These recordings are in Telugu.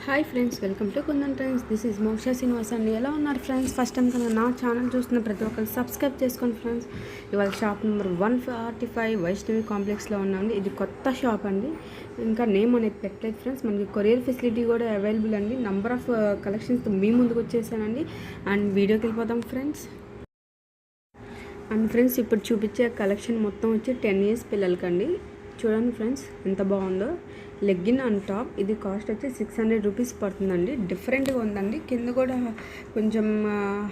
Hi friends, welcome to kundan trends. This is మోక్ష శ్రీనివాస్ అండి. ఎలా ఉన్నారు ఫ్రెండ్స్? ఫస్ట్ టైం కన్నా నా ఛానల్ చూస్తున్న ప్రతి ఒక్కరు సబ్స్క్రైబ్ చేసుకోండి ఫ్రెండ్స్. ఇవాళ షాప్ నెంబర్ 145 వైష్ణవి కాంప్లెక్స్లో ఉన్నామండి. ఇది కొత్త షాప్ అండి, ఇంకా నేమ్ అనేది పెట్టలేదు ఫ్రెండ్స్. మనకి కొరియర్ ఫెసిలిటీ కూడా అవైలబుల్ అండి. నంబర్ ఆఫ్ కలెక్షన్స్ మీ ముందుకు వచ్చేసానండి. అండ్ వీడియోకి వెళ్ళిపోతాం ఫ్రెండ్స్. అండ్ ఫ్రెండ్స్, ఇప్పుడు చూపించే కలెక్షన్ మొత్తం వచ్చి 10 years పిల్లలకండి. చూడండి ఫ్రెండ్స్ ఎంత బాగుందో. లెగ్గిన్ అండ్ టాప్, ఇది కాస్ట్ వచ్చి 600 రూపీస్ పడుతుందండి. డిఫరెంట్గా ఉందండి. కింద కూడా కొంచెం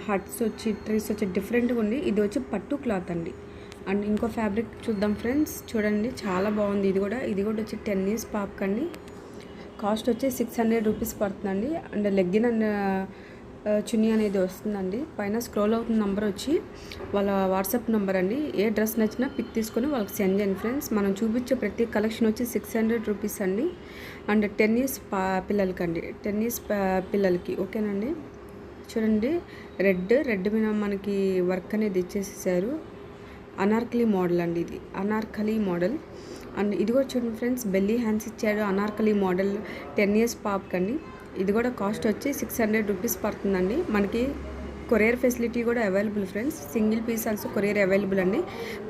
హట్స్ వచ్చి ట్రీస్ వచ్చి డిఫరెంట్గా ఉంది. ఇది వచ్చి పట్టు క్లాత్ అండి. అండ్ ఇంకో ఫ్యాబ్రిక్ చూద్దాం ఫ్రెండ్స్. చూడండి చాలా బాగుంది. ఇది కూడా వచ్చి 10 years పాపకండి. కాస్ట్ వచ్చి 600 రూపీస్ పడుతుందండి. అండ్ లెగ్గిన్ అండ్ చున్నీ అనేది వస్తుందండి. పైన స్క్రోల్ అవుతున్న నెంబర్ వచ్చి వాళ్ళ వాట్సాప్ నెంబర్ అండి. ఏ డ్రెస్ నచ్చినా పిక్ తీసుకొని వాళ్ళకి సెండ్ చేయండి ఫ్రెండ్స్. మనం చూపించే ప్రతి కలెక్షన్ వచ్చి 600 రూపీస్ అండి. అండ్ 10 years పిల్లలకండి, 10 years పిల్లలకి ఓకేనండి. చూడండి, రెడ్ మీద మనకి వర్క్ అనేది ఇచ్చేసేసారు. అనార్కలి మోడల్ అండి, ఇది అనార్కలి మోడల్. అండ్ ఇది కూడా చూడండి ఫ్రెండ్స్, బెల్లీ హ్యాండ్స్ ఇచ్చాడు. అనార్కలి మోడల్ 10 years పాపకండి. ఇది కూడా కాస్ట్ వచ్చి 600 రూపీస్ పడుతుందండి. మనకి కొరియర్ ఫెసిలిటీ కూడా available friends. Single piece also courier available అండి.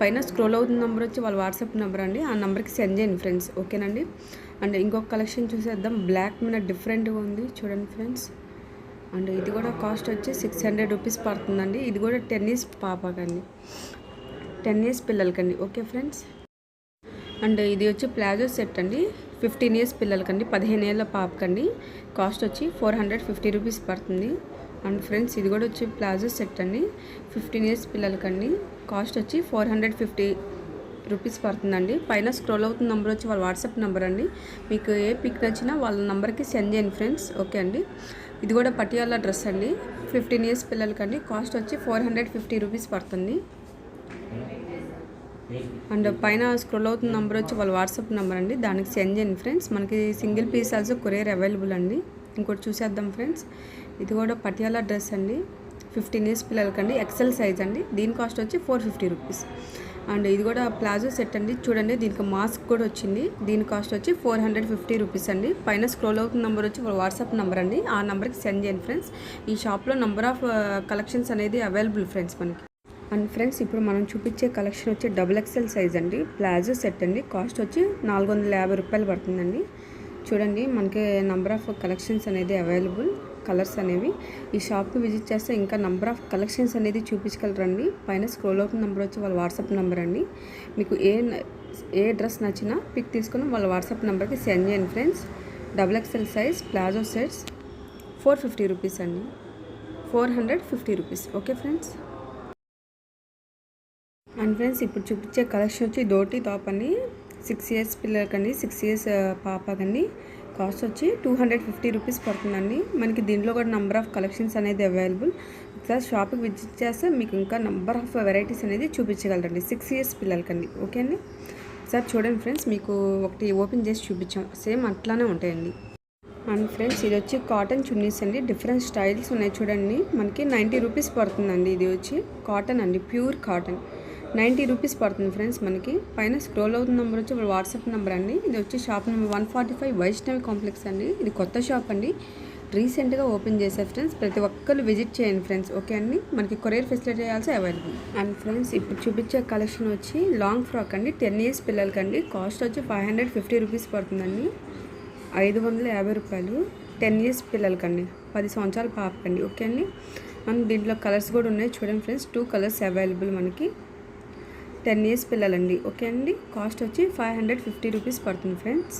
పైన స్క్రోల్ అవుతున్న నెంబర్ వచ్చి వాళ్ళ వాట్సాప్ నెంబర్ అండి. ఆ నెంబర్కి సెండ్ చేయండి ఫ్రెండ్స్, ఓకేనండి. అండ్ ఇంకొక కలెక్షన్ చూసేద్దాం. బ్లాక్ మీద డిఫరెంట్గా ఉంది చూడండి ఫ్రెండ్స్. అండ్ ఇది కూడా కాస్ట్ వచ్చి 600 రూపీస్ పడుతుందండి. ఇది కూడా 10 years పాపకండి, 10 years పిల్లలకండి, ఓకే ఫ్రెండ్స్. అండ్ ఇది వచ్చి ప్లాజో సెట్ అండి. 15 years పిల్లలకండి, 15 ఏళ్ళ పాపకండి. కాస్ట్ వచ్చి 450 రూపీస్ పడుతుంది. అండ్ ఫ్రెండ్స్, ఇది కూడా వచ్చి ప్లాజో సెట్ అండి. 15 years పిల్లలకండి. కాస్ట్ వచ్చి 450 రూపీస్ పడుతుందండి. పైన స్క్రోల్ అవుతున్న నెంబర్ వచ్చి వాళ్ళ వాట్సాప్ నెంబర్ అండి. మీకు ఏ పిక్ నచ్చినా వాళ్ళ నెంబర్కి సెండ్ చేయండి ఫ్రెండ్స్, ఓకే అండి. ఇది కూడా పటియాలా డ్రెస్ అండి. 15 years పిల్లలకండి. కాస్ట్ వచ్చి 450 రూపీస్ పడుతుంది. అండ్ పైన స్క్రోల్ అవుతున్న నెంబర్ వచ్చి వాళ్ళ వాట్సాప్ నెంబర్ అండి. దానికి సెండ్ చేయండి ఫ్రెండ్స్. మనకి single piece also courier available అండి. ఇంకోటి చూసేద్దాం ఫ్రెండ్స్. ఇది కూడా పటియాలా డ్రెస్ అండి. 15 years పిల్లలకండి, ఎక్సెల్ సైజ్ అండి. దీని కాస్ట్ వచ్చి 450 రూపీస్. అండ్ ఇది కూడా ప్లాజో సెట్ అండి. చూడండి, దీనికి మాస్క్ కూడా వచ్చింది. దీని కాస్ట్ వచ్చి 450 రూపీస్ అండి. పైన స్క్రోల్ అవుతున్న నెంబర్ వచ్చి వాళ్ళ వాట్సాప్ నెంబర్ అండి. ఆ నెంబర్కి సెండ్ చేయండి ఫ్రెండ్స్. ఈ షాప్లో నెంబర్ ఆఫ్ కలెక్షన్స్ అనేది అవైలబుల్ ఫ్రెండ్స్ మనకి. అండ్ ఫ్రెండ్స్, ఇప్పుడు మనం చూపించే కలెక్షన్ వచ్చి XXL సైజ్ అండి. ప్లాజో సెట్ అండి. కాస్ట్ వచ్చి 450 రూపాయలు పడుతుందండి. చూడండి, మనకి నెంబర్ ఆఫ్ కలెక్షన్స్ అనేది అవైలబుల్, కలర్స్ అనేవి. ఈ షాప్కి విజిట్ చేస్తే ఇంకా నెంబర్ ఆఫ్ కలెక్షన్స్ అనేది చూపించగలరండి. పైన స్క్రోల్ అవుతున్న నెంబర్ వచ్చి వాళ్ళ వాట్సాప్ నెంబర్ అండి. మీకు ఏ డ్రెస్ నచ్చినా పిక్ తీసుకొని వాళ్ళ వాట్సాప్ నెంబర్కి సెండ్ చేయండి friends. XXL size palazzo sets 450 rupees అండి, 450 rupees, okay friends. And friends, ఇప్పుడు చూపించే కలెక్షన్ వచ్చి ధోటీ టాప్ అండి. 6 years పిల్లలకండి, 6 years పాపకండి. కాస్ట్ వచ్చి 250 రూపీస్ పడుతుందండి. మనకి దీంట్లో కూడా నెంబర్ ఆఫ్ కలెక్షన్స్ అనేది అవైలబుల్. ఒకసారి షాప్కి విజిట్ చేస్తే మీకు ఇంకా నెంబర్ ఆఫ్ వెరైటీస్ అనేది చూపించగలరండి. 6 years పిల్లలకండి, ఓకే అండి. ఒకసారి చూడండి ఫ్రెండ్స్, మీకు ఒకటి ఓపెన్ చేసి చూపించాం, సేమ్ అట్లానే ఉంటాయండి. అండ్ ఫ్రెండ్స్, ఇది వచ్చి కాటన్ చున్నీస్ అండి. డిఫరెంట్ స్టైల్స్ ఉన్నాయి చూడండి. మనకి 90 రూపీస్ పడుతుందండి. ఇది వచ్చి కాటన్ అండి, ప్యూర్ కాటన్. 90 రూపీస్ పడుతుంది ఫ్రెండ్స్ మనకి. పైన స్క్రోల్ అవుతున్న నెంబర్ వచ్చి వాట్సాప్ నెంబర్ అండి. ఇది వచ్చి షాప్ నెంబర్ 145 వైష్ణవి కాంప్లెక్స్ అండి. ఇది కొత్త షాప్ అండి, రీసెంట్గా ఓపెన్ చేశారు ఫ్రెండ్స్. ప్రతి ఒక్కరు విజిట్ చేయండి ఫ్రెండ్స్, ఓకే అండి. మనకి courier facility also available. And friends, ఇప్పుడు చూపించే కలెక్షన్ వచ్చి లాంగ్ ఫ్రాక్ అండి. 10 years పిల్లలకండి. కాస్ట్ వచ్చి 550 రూపీస్ పడుతుందండి, 550 రూపాయలు. 10 years పిల్లలకండి, 10 సంవత్సరాల పాపకండి, ఓకే అండి. అండ్ దీంట్లో కలర్స్ కూడా ఉన్నాయి చూడండి ఫ్రెండ్స్. 2 colors అవైలబుల్ మనకి. 10 years పిల్లలండి, ఓకే అండి. కాస్ట్ వచ్చి 550 రూపీస్ పడుతుంది ఫ్రెండ్స్.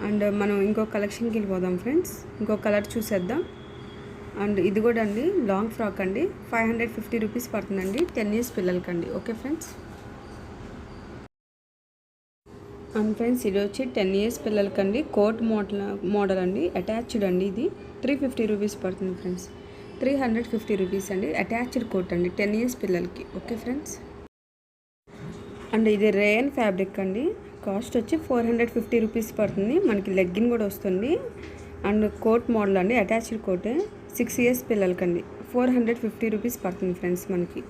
అండ్ మనం ఇంకో కలెక్షన్కి వెళ్ళిపోదాం ఫ్రెండ్స్. ఇంకో కలర్ చూసేద్దాం. అండ్ ఇది కూడా అండి లాంగ్ ఫ్రాక్ అండి. 550 రూపీస్ పడుతుందండి, 10 years పిల్లలకండి, ఓకే ఫ్రెండ్స్. అండ్ ఫ్రెండ్స్, ఇది వచ్చి 10 years పిల్లలకండి. కోట్ మోడల్ అండి, అటాచ్డ్ అండి. ఇది 350 రూపీస్ పడుతుంది ఫ్రెండ్స్. 350 రూపీస్ అండి, అటాచ్డ్ కోట్ అండి, 10 years పిల్లలకి, ఓకే ఫ్రెండ్స్. అండ్ ఇది రేయన్ ఫ్యాబ్రిక్ అండి. కాస్ట్ వచ్చి 450 రూపీస్ పడుతుంది. మనకి లెగ్గిన్ కూడా వస్తుంది. అండ్ కోట్ మోడల్ అండి, అటాచ్డ్ కోట్. 6 years పిల్లలకండి, 450 రూపీస్ పడుతుంది ఫ్రెండ్స్ మనకి.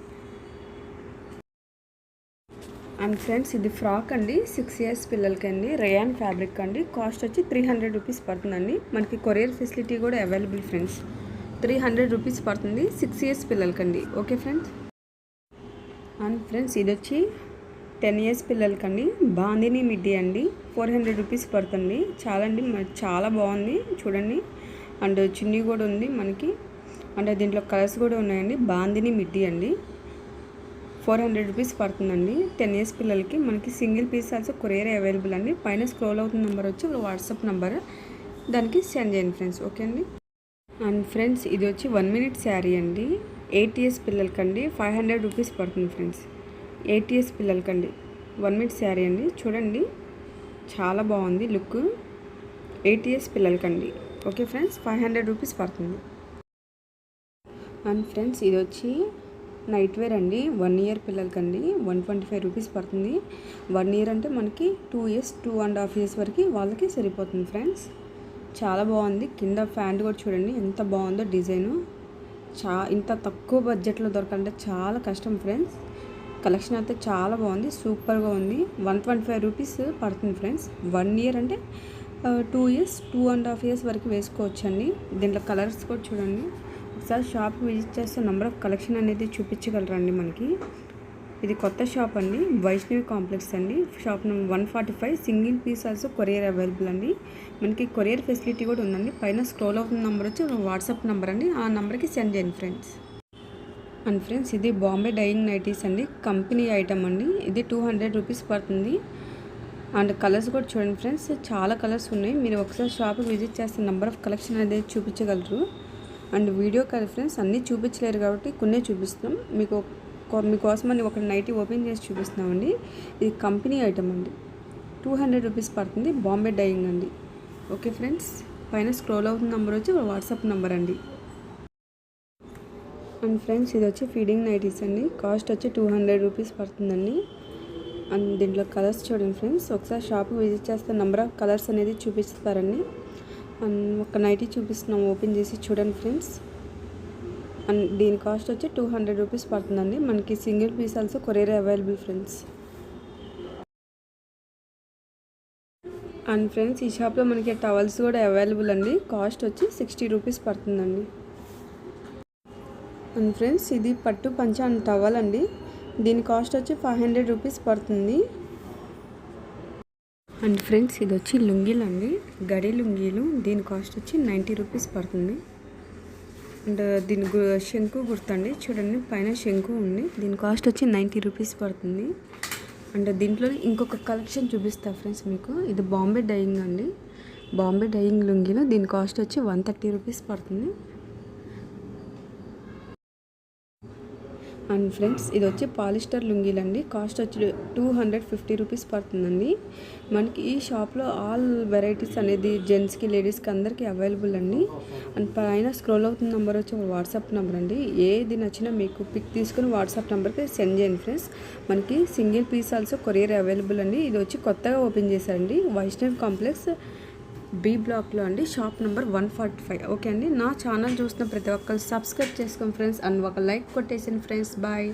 అండ్ ఫ్రెండ్స్ ఇది ఫ్రాక్ అండి, 6 years పిల్లలకి అండి, రేయాన్ ఫ్యాబ్రిక్ అండి. కాస్ట్ వచ్చి 300 రూపీస్ పడుతుందండి. మనకి కొరియర్ ఫెసిలిటీ కూడా అవైలబుల్ ఫ్రెండ్స్. 300 రూపీస్ పడుతుంది 6 years పిల్లలకండి. Okay friends. అండ్ ఫ్రెండ్స్ ఇది వచ్చి 10 years పిల్లలకండి, బాందిని మిడ్డీ అండి. 400 రూపీస్ పడుతుంది. చాలా అండి, చాలా బాగుంది చూడండి. అండ్ చున్నీ కూడా ఉంది మనకి. అంటే దీంట్లో కలర్స్ కూడా ఉన్నాయండి. బాందిని మిడ్డీ అండి, 400 రూపీస్ పడుతుందండి. 10 years పిల్లలకి. మనకి single piece also courier available అండి. పైన స్క్రోల్ అవుతున్న నెంబర్ వచ్చి వాట్సాప్ నెంబర్, దానికి సెండ్ చేయండి ఫ్రెండ్స్. ఓకే అండి. అండ్ ఫ్రెండ్స్ ఇది వచ్చి 1 minute శారీ అండి, 8 years పిల్లలకండి. 500 రూపీస్ పడుతుంది ఫ్రెండ్స్. 8 years పిల్లలకండి 1 minute శారీ అండి. చూడండి చాలా బాగుంది లుక్. 8 years పిల్లలకండి. ఓకే ఫ్రెండ్స్, 500 రూపీస్ పడుతుంది. అండ్ ఫ్రెండ్స్ ఇది వచ్చి నైట్ వేర్ అండి, 1 year పిల్లలకండి. 125 రూపీస్ పడుతుంది. 1 year అంటే మనకి 2 years 2.5 years వరకు వాళ్ళకి సరిపోతుంది ఫ్రెండ్స్. చాలా బాగుంది. కింద ప్యాంట్ కూడా చూడండి ఎంత బాగుందో డిజైను. ఇంత తక్కువ బడ్జెట్లో దొరకాలంటే చాలా కష్టం ఫ్రెండ్స్. కలెక్షన్ అయితే చాలా బాగుంది, సూపర్గా ఉంది. 125 రూపీస్ పడుతుంది ఫ్రెండ్స్. 1 year అంటే 2 years 2.5 years వరకు వేసుకోవచ్చండి. దీంట్లో కలర్స్ కూడా చూడండి. ఒకసారి షాప్ విజిట్ చేస్తే నెంబర్ ఆఫ్ కలెక్షన్ అనేది చూపించగలరండి మనకి. ఇది కొత్త షాప్ అండి, వైష్ణవి కాంప్లెక్స్ అండి. Shop number 145. Single piece also courier available అండి. మనకి కొరియర్ ఫెసిలిటీ కూడా ఉందండి. పైన స్క్రోల్ అవుతున్న నెంబర్ వచ్చి వాట్సాప్ నెంబర్ అండి, ఆ నెంబర్కి సెండ్ చేయండి ఫ్రెండ్స్. అండ్ ఫ్రెండ్స్ ఇది బాంబే డైయింగ్ నైటీస్ అండి, కంపెనీ ఐటమ్ అండి. ఇది 200 రూపీస్ పడుతుంది. అండ్ కలర్స్ కూడా చూడండి ఫ్రెండ్స్, చాలా కలర్స్ ఉన్నాయి. మీరు ఒకసారి షాప్కి విజిట్ చేస్తే నెంబర్ ఆఫ్ కలెక్షన్ అనేది చూపించగలరు. అండ్ వీడియో కాల్ ఫ్రెండ్స్ అన్నీ చూపించలేరు కాబట్టి కొన్ని చూపిస్తున్నాం మీకోసమని ఒక నైటీ ఓపెన్ చేసి చూపిస్తున్నామండి. ఇది కంపెనీ ఐటమ్ అండి, 200 రూపీస్ పడుతుంది. బాంబే డైయింగ్ అండి. ఓకే ఫ్రెండ్స్, పైన స్క్రోల్ అవుతున్న నెంబర్ వచ్చి వాట్సాప్ నెంబర్ అండి. అండ్ ఫ్రెండ్స్ ఇది వచ్చి ఫీడింగ్ నైటీస్ అండి. కాస్ట్ వచ్చి 200 రూపీస్ పడుతుందండి. అండ్ దీంట్లో కలర్స్ చూడండి ఫ్రెండ్స్, ఒకసారి షాప్కి విజిట్ చేస్తే నెంబర్ ఆఫ్ కలర్స్ అనేది చూపిస్తారండి. అండ్ ఒక నైటీ చూపిస్తున్నాం, ఓపెన్ చేసి చూడండి ఫ్రెండ్స్. అండ్ దీని కాస్ట్ వచ్చి 200 రూపీస్ పడుతుందండి. మనకి single piece also courier available friends. And friends ఈ షాప్లో మనకి టవల్స్ కూడా అవైలబుల్ అండి. కాస్ట్ వచ్చి 60 రూపీస్ పడుతుందండి. అండ్ ఫ్రెండ్స్ ఇది పట్టు పంచ అండ్ టవల్ అండి. దీని కాస్ట్ వచ్చి 500 రూపీస్ పడుతుంది. అండ్ ఫ్రెండ్స్ ఇది వచ్చి లుంగీలు అండి, గడి లుంగీలు. దీని కాస్ట్ వచ్చి 90 రూపీస్ పడుతుంది. అండ్ దీని శంకు గుర్తండి, చూడండి పైన శంకు ఉంది. దీని కాస్ట్ వచ్చి 90 రూపీస్ పడుతుంది. అండ్ దీంట్లో ఇంకొక కలెక్షన్ చూపిస్తా ఫ్రెండ్స్ మీకు. ఇది బాంబే డైయింగ్ అండి, బాంబే డైయింగ్ లుంగీలు. దీని కాస్ట్ వచ్చి 130 రూపీస్ పడుతుంది. అండ్ ఫ్రెండ్స్ ఇది వచ్చి పాలిస్టర్ లుంగీలు అండి. కాస్ట్ వచ్చి 250 రూపీస్ పడుతుందండి. మనకి ఈ షాప్లో ఆల్ వెరైటీస్ అనేది జెంట్స్కి లేడీస్కి అందరికీ అవైలబుల్ అండి. అండ్ పైన స్క్రోల్ అవుతున్న నెంబర్ వచ్చి వాట్సాప్ నెంబర్ అండి. ఏది నచ్చినా మీకు పిక్ తీసుకుని వాట్సాప్ నెంబర్కి సెండ్ చేయండి ఫ్రెండ్స్. మనకి single piece also courier available అండి. ఇది వచ్చి కొత్తగా ఓపెన్ చేశారండి, వైష్ణవి కాంప్లెక్స్ బి బ్లాక్లో అండి, షాప్ నెంబర్ 145. ఓకే అండి. నా ఛానల్ చూస్తున్న ప్రతి ఒక్కరు సబ్స్క్రైబ్ చేసుకోండి ఫ్రెండ్స్. అండ్ ఒక లైక్ కొట్టేసాను ఫ్రెండ్స్. బాయ్.